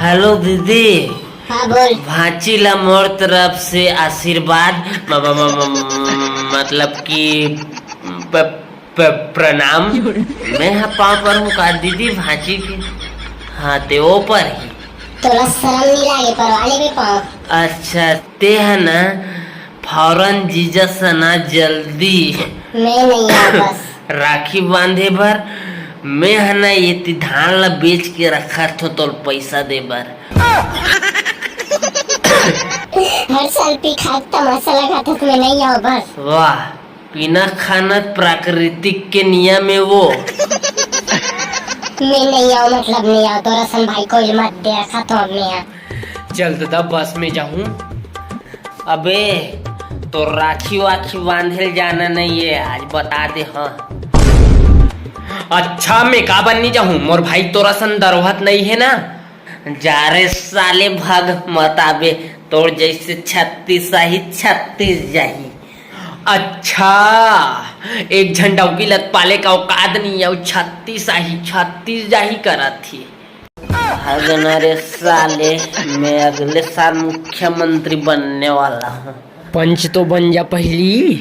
Hello दीदी। हाँ बोल। भांचीला मोर तरफ से आशीर्वाद मतलब कि प्रणाम। मैं यहाँ पाँव पर हूँ का दीदी भांची के। हाँ ते वो पर ही। तोरा शर्म नहीं लागे परवाले भी पाँव। अच्छा ते है ना फौरन जीजा सना जल्दी मैं नहीं आऊँ बस। राखी बांधे बर मैं है ना ये धान ला बेच के रखा तो पैसा दे बर। हर साल पी खाता मसाला खाता तो मैं नहीं आऊँ बस। वाह बिना खाना प्राकृतिक के नियम है वो। मैं नहीं आऊँ मतलब नहीं आऊँ। तोरा सन भाई को मत दे रखा तो अब नहीं आ। चल दादा बस में जाऊं। अबे तो राखी वाखी बांधे जाना नहीं है आज बता दे। हाँ अच्छा मैं का बननी जाऊं मोर भाई तोरा सन दरोहत नहीं है ना। जा रे साले भाग मत आबे तोर जैसे 36 ही 36 जाही। अच्छा एक झंडा की लत पाले का औकात नहीं है 36 जाही करा थी। भागना रे साले मैं अगले साल मुख्यमंत्री बनने वाला हूँ। पंच तो बन जा पहली।